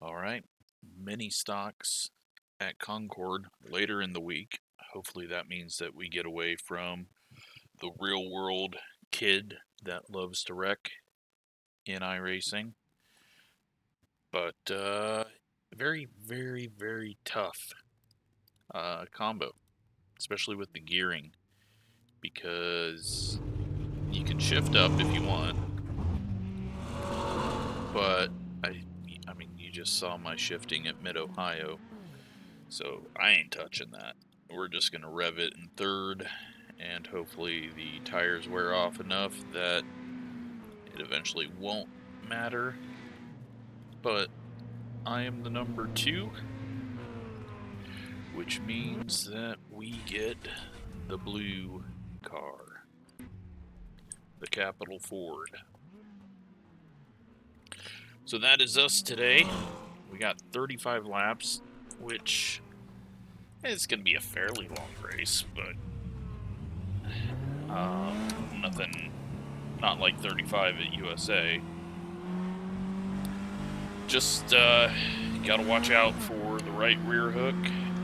All right, mini stocks at Concord later in the week. Hopefully that means that we get away from the real world kid that loves to wreck in iRacing. But very, very, very tough combo, especially with the gearing, because you can shift up if you want, but I mean, you just saw my shifting at Mid-Ohio, so I ain't touching that. We're just going to rev it in third, and hopefully the tires wear off enough that it eventually won't matter. But I am the number 2, which means that we get the blue car, the Capital Ford. So that is us today. We got 35 laps, which is going to be a fairly long race, but not like 35 at USA. Just gotta watch out for the right rear hook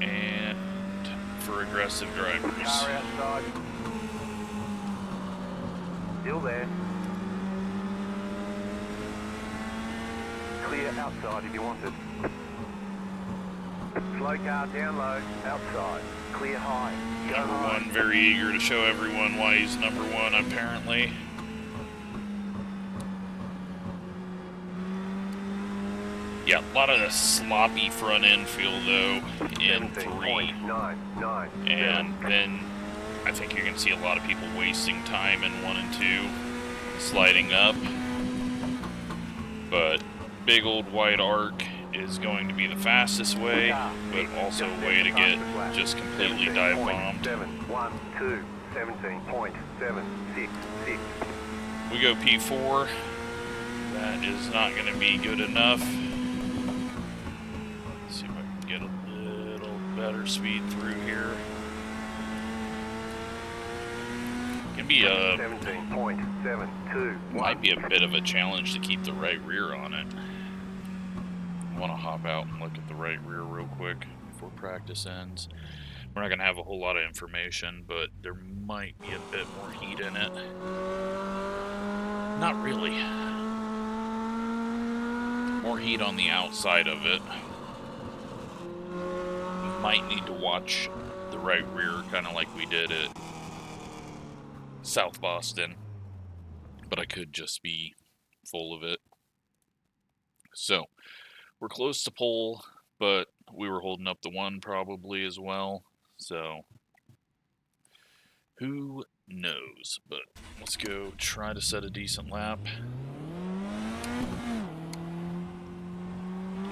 and for aggressive drivers. Car outside. Still there. Clear outside if you want it. Slow car down low, outside. Clear high. Number 1, very eager to show everyone why he's number 1, apparently. Yeah, a lot of sloppy front end feel though in 3. And then I think you're going to see a lot of people wasting time in 1 and 2, sliding up. But big old wide arc is going to be the fastest way, but also a way to get just completely dive bombed. 17.766. We go P4. That is not going to be good enough. Let's see if I can get a little better speed through here. Can be a 17.72. might be a bit of a challenge to keep the right rear on it. I want to hop out and look at the right rear real quick before practice ends. We're not going to have a whole lot of information, but there might be a bit more heat in it. Not really. More heat on the outside of it. You might need to watch the right rear, kind of like we did at South Boston, but I could just be full of it. So we're close to pole, but we were holding up the 1 probably as well, so who knows. But let's go try to set a decent lap.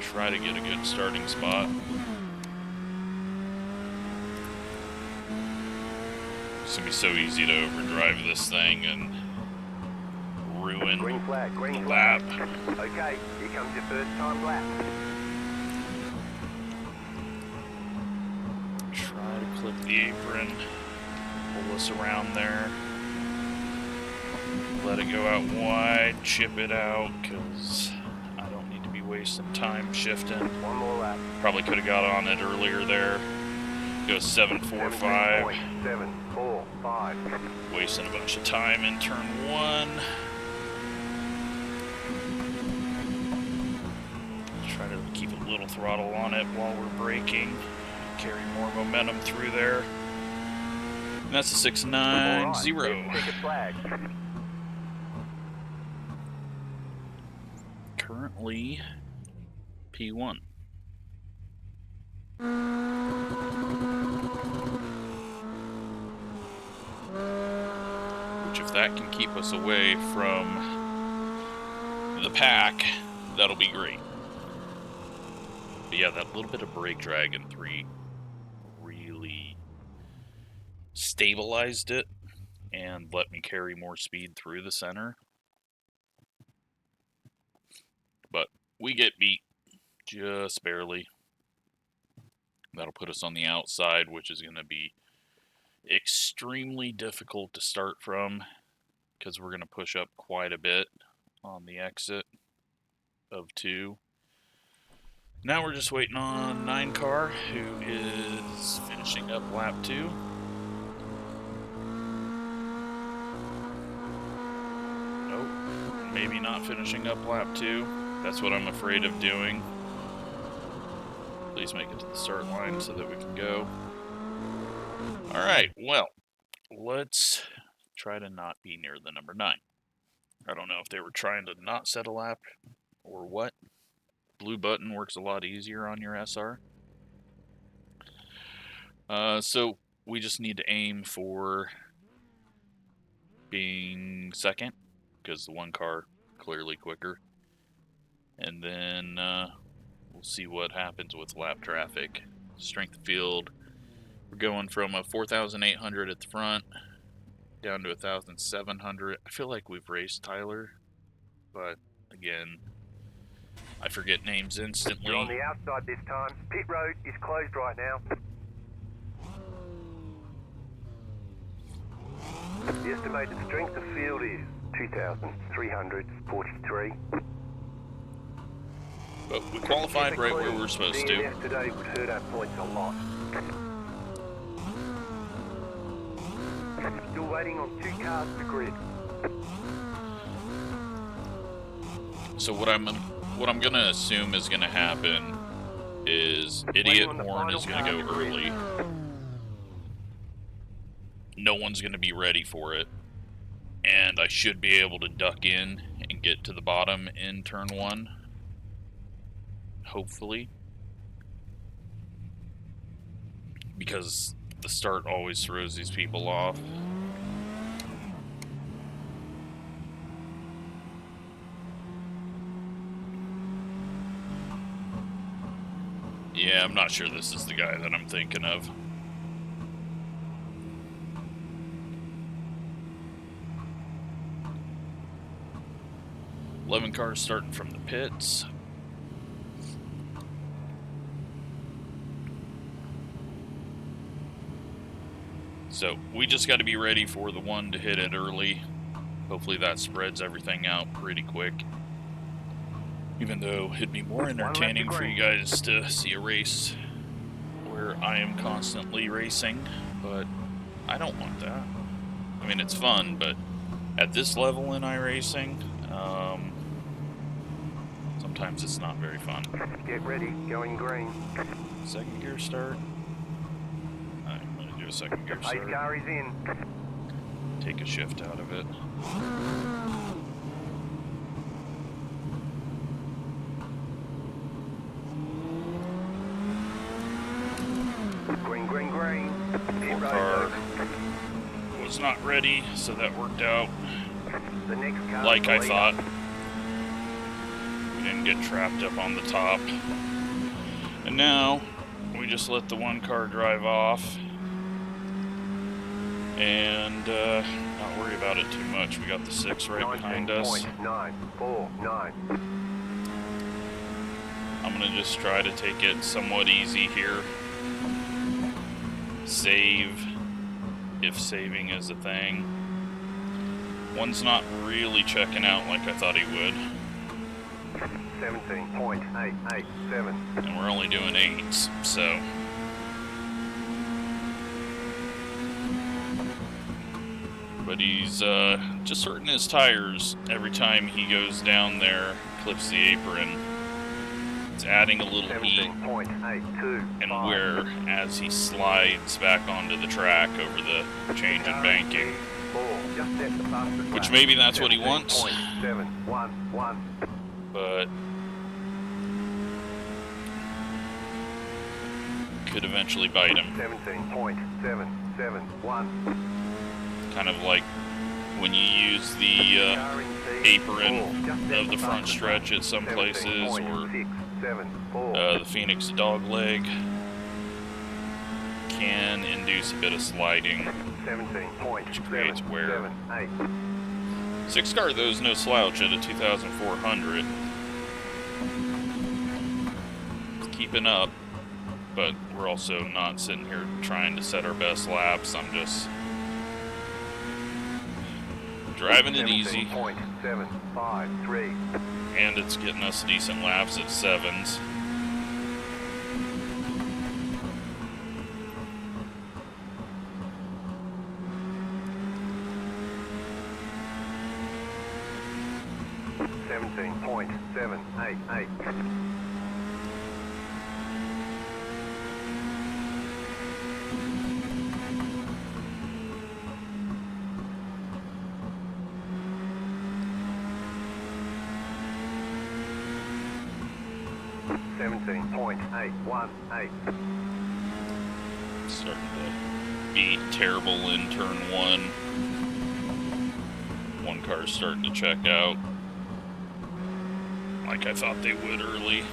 Try to get a good starting spot. It's going to be so easy to overdrive this thing and ruin green flag, the lap. Okay, here comes your first time lap. Try to clip the apron, pull us around there, let it go out wide, chip it out, because I don't need to be wasting time shifting. 1 more lap. Probably could have got on it earlier there. Go 7.45. 7.45. Wasting a bunch of time in turn 1. Try to keep a little throttle on it while we're braking. Carry more momentum through there. And that's a 690. Ticket flag. Currently P1. Which, if that can keep us away from the pack, that'll be great. But yeah, that little bit of brake drag in 3 really stabilized it and let me carry more speed through the center. But we get beat just barely. That'll put us on the outside, which is going to be extremely difficult to start from because we're going to push up quite a bit on the exit of 2. Now we're just waiting on 9 car, who is finishing up lap 2. Nope, maybe not finishing up lap 2. That's what I'm afraid of doing. Please make it to the start line so that we can go. Alright, well, let's try to not be near the number 9. I don't know if they were trying to not set a lap or what. Blue button works a lot easier on your SR. So we just need to aim for being second, because the one car clearly quicker. And then we'll see what happens with lap traffic. Strength of field, we're going from a 4,800 at the front down to 1,700. I feel like we've raced Tyler, but again, I forget names instantly. You're on the outside this time. Pit road is closed right now. The estimated strength of field is 2,343. But we qualified right where we were supposed to. Today would hurt our points a lot. Still waiting on 2 cars to grid. So what I'm gonna assume is gonna happen is Idiot Horn is gonna go early. No one's gonna be ready for it, and I should be able to duck in and get to the bottom in turn 1. Hopefully, because the start always throws these people off. Yeah, I'm not sure this is the guy that I'm thinking of. Eleven cars starting from the pits. So we just got to be ready for the one to hit it early. Hopefully that spreads everything out pretty quick. Even though it'd be more entertaining for you guys to see a race where I am constantly racing, but I don't want that. I mean, it's fun, but at this level in iRacing, sometimes it's not very fun. Get ready, going green. Second gear start. I'm going to do a second gear Pace start. car is in. Take a shift out of it. Green, green, green. Pit road Car open. was not ready, so that worked out The next car like I leader. thought. We didn't get trapped up on the top. And now we just let the one car drive off and not worry about it too much. We got the 6 right behind us. 19.949. I'm gonna just try to take it somewhat easy here. Save, if saving is a thing. One's not really checking out like I thought he would. 17.887. And we're only doing 8s, so. But he's just hurting his tires every time he goes down there, clips the apron. It's adding a little heat. 17.825. And where, as he slides back onto the track over the change in banking, which maybe that's what he wants, 17.711. but could eventually bite him. 17.771. Kind of like when you use the apron of the front stretch at some places, or the Phoenix dog leg can induce a bit of sliding, which creates wear. 6 car though is no slouch at a 2,400. It's keeping up, but we're also not sitting here trying to set our best laps. I'm just driving it easy, 17.753. and it's getting us decent laps at 7s. 8. 17.818. Starting to be terrible in turn one. One car's starting to check out, like I thought they would early.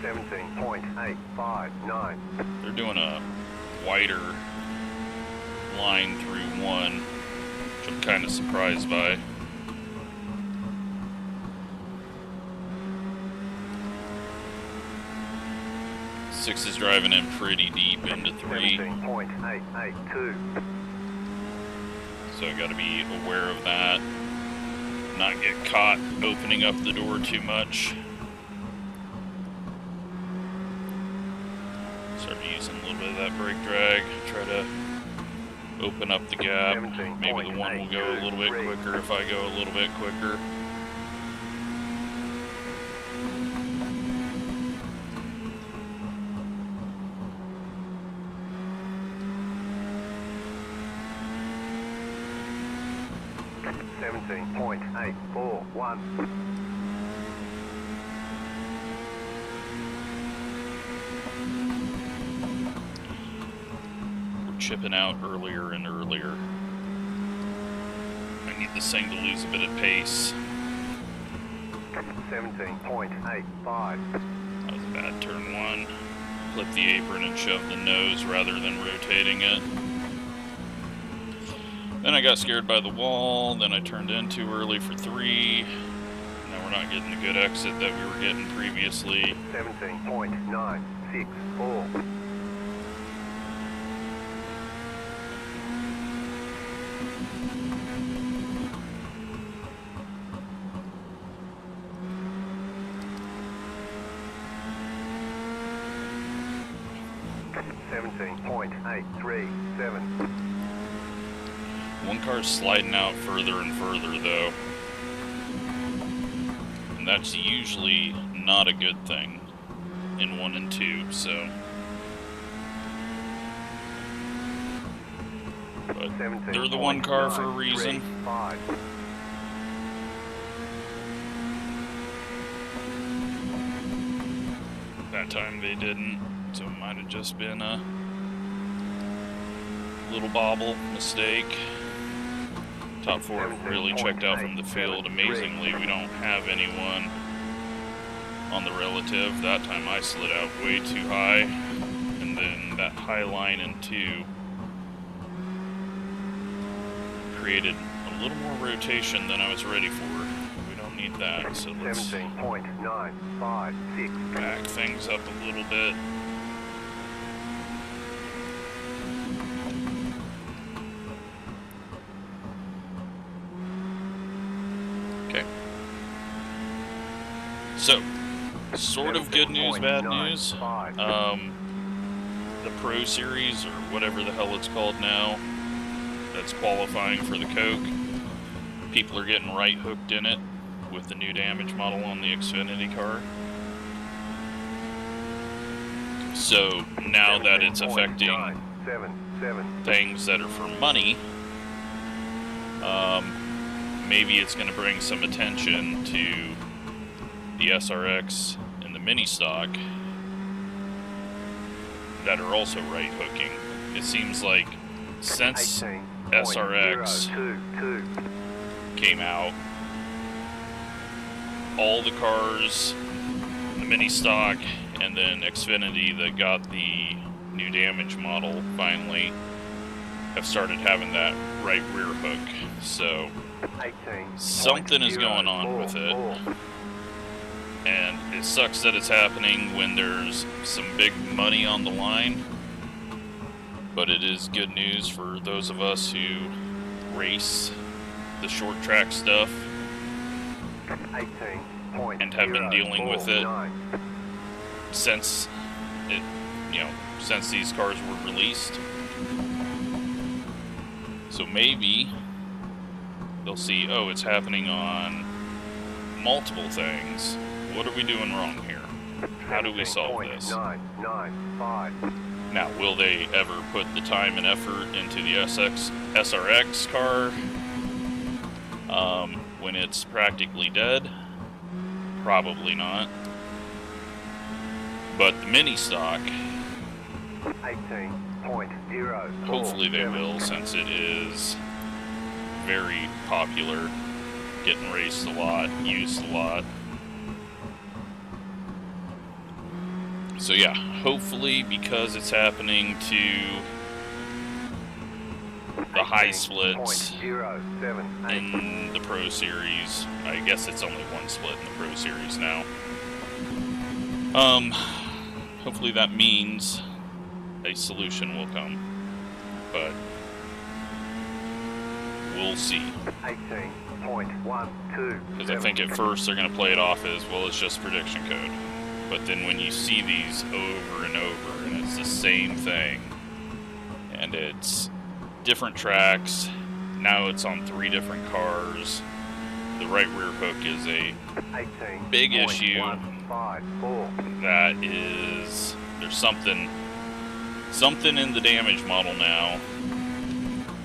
17.859. They're doing a wider line through one, which I'm kind of surprised by. Six is driving in pretty deep into 3. 17.882. So I got to be aware of that. Not get caught opening up the door too much. Start using a little bit of that brake drag. Try to open up the gap. Maybe the one will go a little bit quicker if I go a little bit quicker. .841. We're chipping out earlier and earlier. I need this thing to lose a bit of pace. 17.85. That was a bad turn one. Flip the apron and shove the nose rather than rotating it. Then I got scared by the wall, then I turned in too early for 3. Now we're not getting the good exit that we were getting previously. 17.964. .837. One car's sliding out further and further though. And that's usually not a good thing in 1 and 2, so. But they're the one car for a reason. That time they didn't, so it might have just been a little bobble mistake. Top 4 have really checked out from the field. Amazingly, we don't have anyone on the relative. That time I slid out way too high, and then that high line in 2 created a little more rotation than I was ready for. We don't need that, so let's 17.956. back things up a little bit. Okay. So, sort of good news, bad news. The Pro Series, or whatever the hell it's called now, that's qualifying for the Coke, people are getting right hooked in it with the new damage model on the Xfinity car. So, now that it's affecting things that are for money, maybe it's going to bring some attention to the SRX and the mini stock that are also right hooking. It seems like since SRX came out, all the cars, the mini stock, and then Xfinity that got the new damage model finally have started having that right rear hook. So something is going on with it, and it sucks that it's happening when there's some big money on the line, but it is good news for those of us who race the short track stuff and have been dealing with it since since these cars were released. So maybe they'll see, oh, it's happening on multiple things. What are we doing wrong here? How do we solve this? 995. Now, will they ever put the time and effort into the SRX car when it's practically dead? Probably not. But the mini stock, 18.0. hopefully they will, since it is very popular, getting raced a lot, used a lot. So yeah, hopefully, because it's happening to the high splits in the Pro Series, I guess it's only one split in the Pro Series now. Hopefully that means a solution will come, but we'll see. 18.12. Because I think at first they're going to play it off as, well, it's just prediction code. But then when you see these over and over, and it's the same thing, and it's different tracks, now it's on 3 different cars, the right rear hook is a big issue. That is, there's something in the damage model now,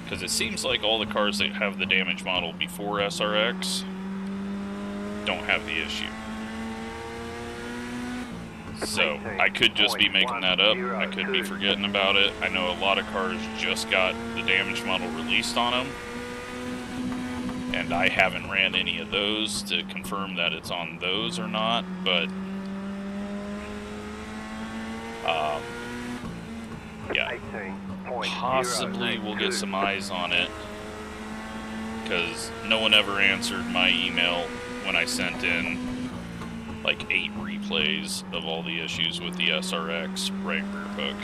because it seems like all the cars that have the damage model before SRX don't have the issue. So, I could just be making that up, I could be forgetting about it. I know a lot of cars just got the damage model released on them, and I haven't ran any of those to confirm that it's on those or not, but yeah, possibly we'll get some eyes on it, because no one ever answered my email when I sent in like 8 replays of all the issues with the SRX right rear hook.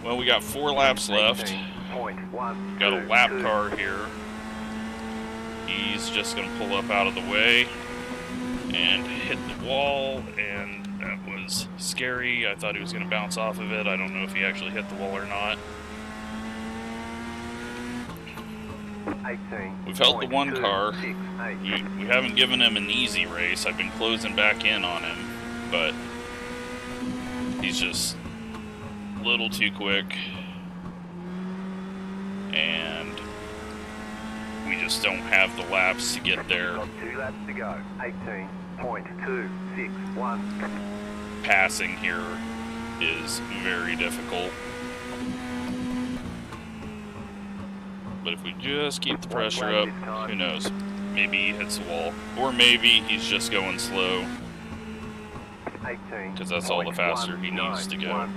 Well, we got 4 laps left. Got a lap car here. He's just going to pull up out of the way and hit the wall, and that was scary. I thought he was going to bounce off of it. I don't know if he actually hit the wall or not. We've held the one car. We haven't given him an easy race. I've been closing back in on him, but he's just a little too quick, and we just don't have the laps to get there. 2 laps to go. 18.261. Passing here is very difficult. But if we just keep the pressure up, who knows? Maybe he hits the wall. Or maybe he's just going slow, because that's all the faster he needs to go.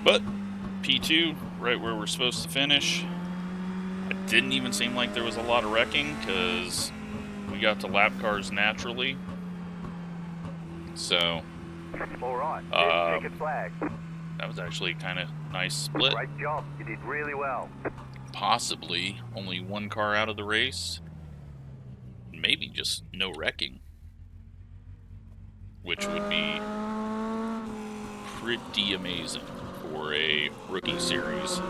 But P2, right where we're supposed to finish. It didn't even seem like there was a lot of wrecking, because we got to lap cars naturally. So All right. Ticket flag. that was actually kind of nice split. Great job. You did really well. Possibly only 1 car out of the race. Maybe just no wrecking, which would be pretty amazing for a rookie series.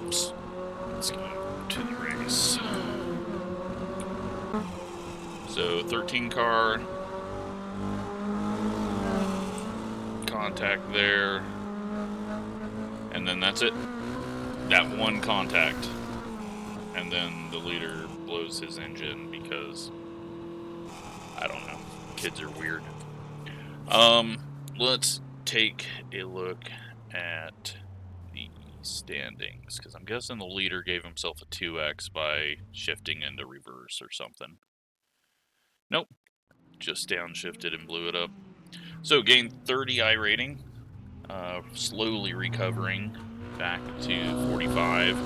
Oops. Let's go to the race. So 13 car, contact there, and then that's it. That 1 contact, and then the leader blows his engine because, I don't know, kids are weird. Let's take a look at the standings, because I'm guessing the leader gave himself a 2x by shifting into reverse or something. Nope, just downshifted and blew it up. So gained 30 iRating, slowly recovering back to 45,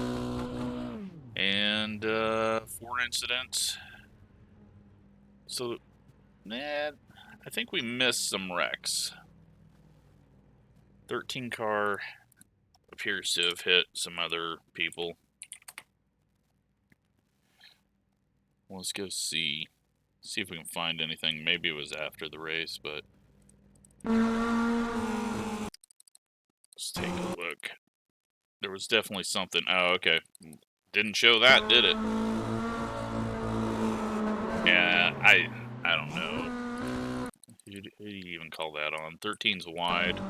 and 4 incidents. So, I think we missed some wrecks. 13 car appears to have hit some other people. Let's go see if we can find anything. Maybe it was after the race, but let's take a look. There was definitely something. Oh, okay. Didn't show that, did it? Yeah, I don't know. Who do you even call that on? 13's wide.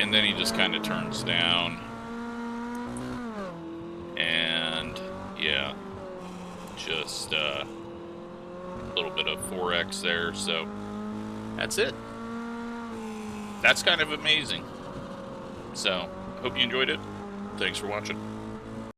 And then he just kind of turns down. And, yeah. Just a little bit of 4X there, so that's it. That's kind of amazing. So, hope you enjoyed it. Thanks for watching.